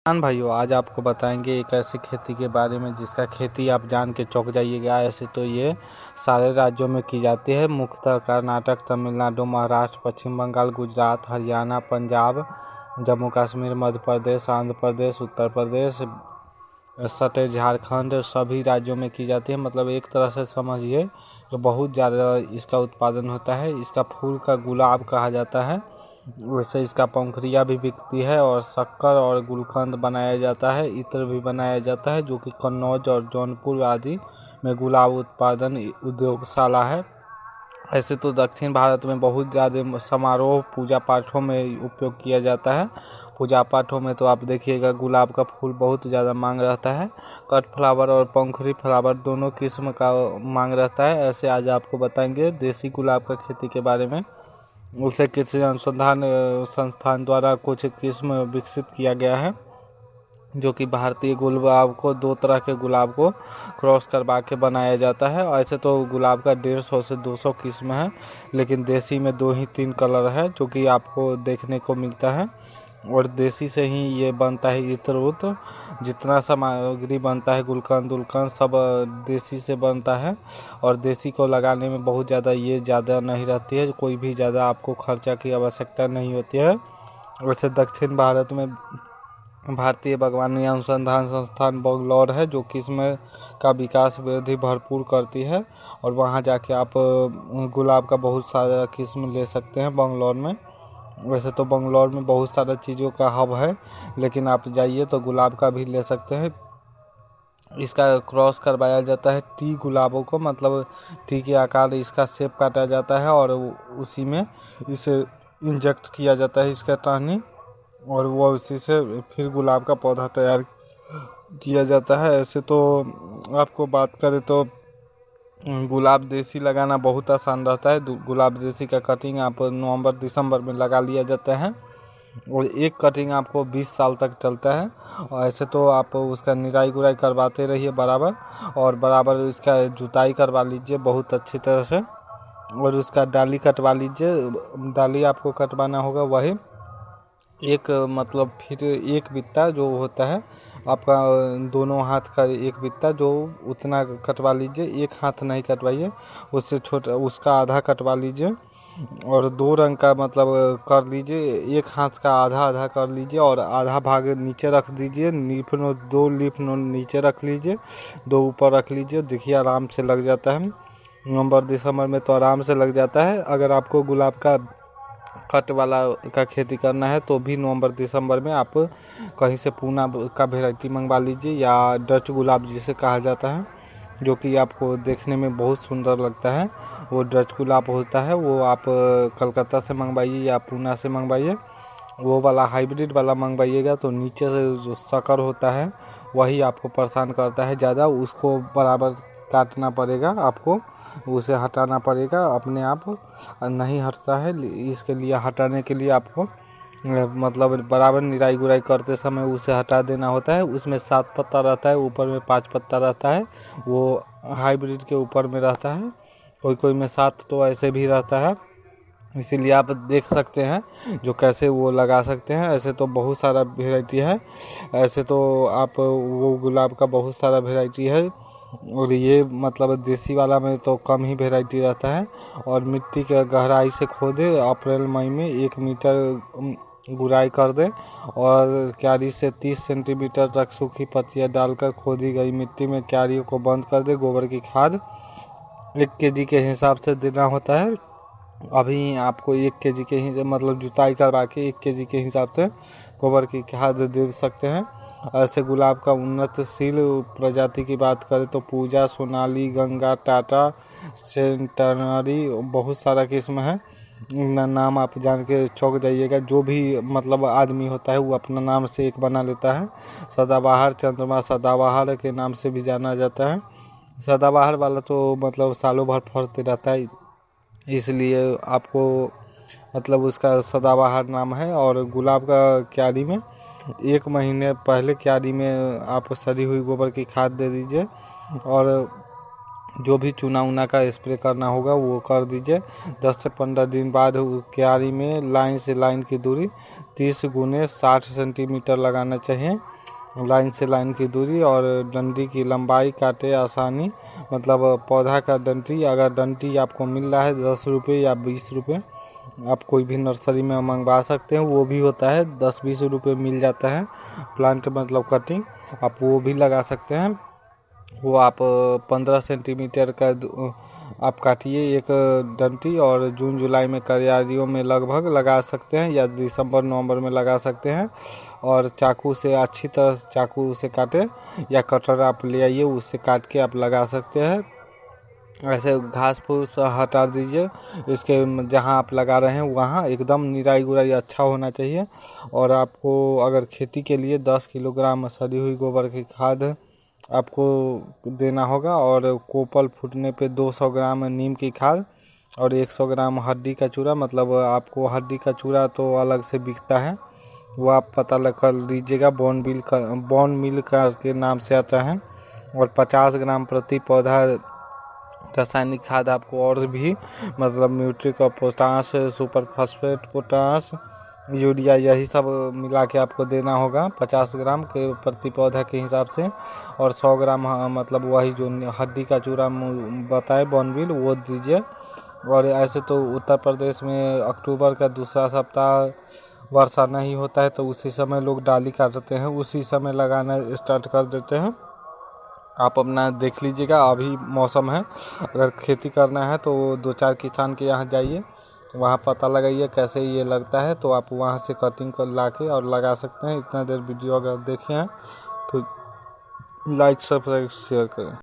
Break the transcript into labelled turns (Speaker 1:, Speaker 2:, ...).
Speaker 1: किसान भाइयों, आज आपको बताएंगे एक ऐसी खेती के बारे में जिसका खेती आप जान के चौंक जाइएगा। ऐसे तो ये सारे राज्यों में की जाती है, मुख्यतः कर्नाटक, तमिलनाडु, महाराष्ट्र, पश्चिम बंगाल, गुजरात, हरियाणा, पंजाब, जम्मू कश्मीर, मध्य प्रदेश, आंध्र प्रदेश, उत्तर प्रदेश, सटे झारखंड, सभी राज्यों में की जाती है। मतलब एक तरह से समझिए तो बहुत ज़्यादा इसका उत्पादन होता है। इसका फूल का गुलाब कहा जाता है। वैसे इसका पंखुड़ियाँ भी बिकती है और शक्कर और गुलकंद बनाया जाता है, इत्र भी बनाया जाता है, जो कि कन्नौज और जौनपुर आदि में गुलाब उत्पादन उद्योगशाला है। ऐसे तो दक्षिण भारत में बहुत ज़्यादा समारोह पूजा पाठों में उपयोग किया जाता है। पूजा पाठों में तो आप देखिएगा गुलाब का फूल बहुत ज़्यादा मांग रहता है। कट फ्लावर और पंखुड़ी फ्लावर दोनों किस्म का मांग रहता है। ऐसे आज आपको बताएंगे देसी गुलाब का खेती के बारे में। उसे कृषि अनुसंधान संस्थान द्वारा कुछ किस्म विकसित किया गया है, जो कि भारतीय गुलाब को दो तरह के गुलाब को क्रॉस करवा के बनाया जाता है। ऐसे तो गुलाब का 150 से 200 किस्म है, लेकिन देसी में 2 ही 3 कलर है जो कि आपको देखने को मिलता है। और देसी से ही ये बनता है। इत्र उत्र जितना सामग्री बनता है, गुलकंद उलकंद सब देसी से बनता है। और देसी को लगाने में बहुत ज़्यादा नहीं रहती है, कोई भी ज़्यादा आपको खर्चा की आवश्यकता नहीं होती है। वैसे दक्षिण भारत में भारतीय बागवानी अनुसंधान संस्थान बेंगलौर है, जो कि इसमें का विकास वृद्धि भरपूर करती है। और वहाँ जाके आप गुलाब का बहुत सारा किस्म ले सकते हैं बेंगलौर में। वैसे तो बेंगलौर में बहुत सारा चीज़ों का हब है, लेकिन आप जाइए तो गुलाब का भी ले सकते हैं। इसका क्रॉस करवाया जाता है टी गुलाबों को, मतलब टी के आकार इसका शेप काटा जाता है और उसी में इसे इंजेक्ट किया जाता है इसका टहनी, और वो उसी से फिर गुलाब का पौधा तैयार किया जाता है। ऐसे तो आपको बात करें तो गुलाब देसी लगाना बहुत आसान रहता है। गुलाब देसी का कटिंग आप नवंबर दिसंबर में लगा लिया जाता है और एक कटिंग आपको 20 साल तक चलता है। और ऐसे तो आप उसका निराई गुराई करवाते रहिए बराबर, और बराबर इसका जुताई करवा लीजिए बहुत अच्छी तरह से, और उसका डाली कटवा लीजिए। डाली आपको कटवाना होगा वही एक, मतलब फिर एक बित्ता जो होता है आपका दोनों हाथ का एक बित्ता, जो उतना कटवा लीजिए। एक हाथ नहीं कटवाइए, उससे छोटा उसका आधा कटवा लीजिए। और 2 रंग का मतलब कर लीजिए, एक हाथ का आधा आधा कर लीजिए और आधा भाग नीचे रख दीजिए। लीफ नोड 2 लीफ नोड नीचे रख लीजिए, 2 ऊपर रख लीजिए। देखिए आराम से लग जाता है। नवंबर दिसंबर में तो आराम से लग जाता है। अगर आपको गुलाब का कट वाला का खेती करना है तो भी नवंबर दिसंबर में आप कहीं से पूना का वैरायटी मंगवा लीजिए, या डच गुलाब जिसे कहा जाता है, जो कि आपको देखने में बहुत सुंदर लगता है। वो डच गुलाब होता है, वो आप कलकत्ता से मंगवाइए या पूना से मंगवाइए। वो वाला हाइब्रिड वाला मंगवाइएगा तो नीचे से जो शक्कर होता है वही आपको परेशान करता है ज़्यादा, उसको बराबर काटना पड़ेगा आपको, उसे हटाना पड़ेगा। अपने आप नहीं हटता है, इसके लिए हटाने के लिए आपको मतलब बराबर निराई गुराई करते समय उसे हटा देना होता है। उसमें 7 पत्ता रहता है, ऊपर में 5 पत्ता रहता है, वो हाइब्रिड के ऊपर में रहता है। कोई कोई में 7 तो ऐसे भी रहता है, इसीलिए आप देख सकते हैं जो कैसे वो लगा सकते हैं। ऐसे तो बहुत सारा वेराइटी है। ऐसे तो आप वो गुलाब का बहुत सारा वेराइटी है, और ये मतलब देसी वाला में तो कम ही वेराइटी रहता है। और मिट्टी के गहराई से खोदे, अप्रैल मई में 1 मीटर गुड़ाई कर दे, और क्यारी से 30 सेंटीमीटर तक सूखी पत्तियां डालकर खोदी गई मिट्टी में क्यारियों को बंद कर दे। गोबर की खाद 1 केजी के हिसाब से देना होता है। अभी आपको 1 केजी के ही मतलब जुताई करवा के 1 केजी के हिसाब से गोबर की खाद दे सकते हैं। ऐसे गुलाब का उन्नतशील प्रजाति की बात करें तो पूजा, सोनाली, गंगा, टाटा, सेंटनरी, बहुत सारा किस्म है। नाम आप जान के चौंक जाइएगा। जो भी मतलब आदमी होता है वो अपना नाम से एक बना लेता है। सदाबहार, चंद्रमा सदाबहार के नाम से भी जाना जाता है। सदाबहार वाला तो मतलब सालों भर फरते रहता है, इसलिए आपको मतलब उसका सदाबहार नाम है। और गुलाब का क्यारी में 1 महीने पहले क्यारी में आप सड़ी हुई गोबर की खाद दे दीजिए, और जो भी चूना उना का स्प्रे करना होगा वो कर दीजिए। 10 से 15 दिन बाद क्यारी में लाइन से लाइन की दूरी 30 गुने 60 सेंटीमीटर लगाना चाहिए। लाइन से लाइन की दूरी और डंडी की लंबाई काटे आसानी, मतलब पौधा का डंडी, अगर डंडी आपको मिल रहा है 10 रुपये या 20 रुपये, आप कोई भी नर्सरी में मंगवा सकते हैं, वो भी होता है 10-20 रुपये मिल जाता है प्लांट, मतलब कटिंग, आप वो भी लगा सकते हैं। वो आप 15 सेंटीमीटर का आप काटिए एक डंडी, और जून जुलाई में क्यारियों में लगभग लगा सकते हैं, या दिसंबर नवंबर में लगा सकते हैं। और चाकू से अच्छी तरह से चाकू से काटे, या कटर आप ले आइए, उससे काट के आप लगा सकते हैं। ऐसे घास फूस हटा दीजिए, इसके जहाँ आप लगा रहे हैं वहाँ एकदम निराई गुड़ाई अच्छा होना चाहिए। और आपको अगर खेती के लिए 10 किलोग्राम सड़ी हुई गोबर की खाद आपको देना होगा, और कोपल फूटने पे 200 ग्राम नीम की खाद और 100 ग्राम हड्डी का चूरा, मतलब आपको हड्डी का चूरा तो अलग से बिकता है, वो आप पता लग कर लीजिएगा, बॉन मिल का के नाम से आता है। और 50 ग्राम प्रति पौधा रासायनिक खाद आपको और भी, मतलब म्यूट्रिक और potash, super phosphate, potash, urea, यही सब मिला के आपको देना होगा 50 ग्राम के प्रति पौधा के हिसाब से। और 100 ग्राम मतलब वही जो हड्डी का चूरा बताए बॉनविल, वो दीजिए। और ऐसे तो उत्तर प्रदेश में अक्टूबर का दूसरा सप्ताह वर्षा नहीं होता है, तो उसी समय लोग डाली काटते हैं, उसी समय लगाना स्टार्ट कर देते हैं। आप अपना देख लीजिएगा, अभी मौसम है, अगर खेती करना है तो 2-4 किसान के यहाँ जाइए, वहाँ पता लगाइए कैसे ये लगता है, तो आप वहाँ से कटिंग कर ला के और लगा सकते हैं। इतना देर वीडियो अगर देखे हैं तो लाइक सब्सक्राइब शेयर करें।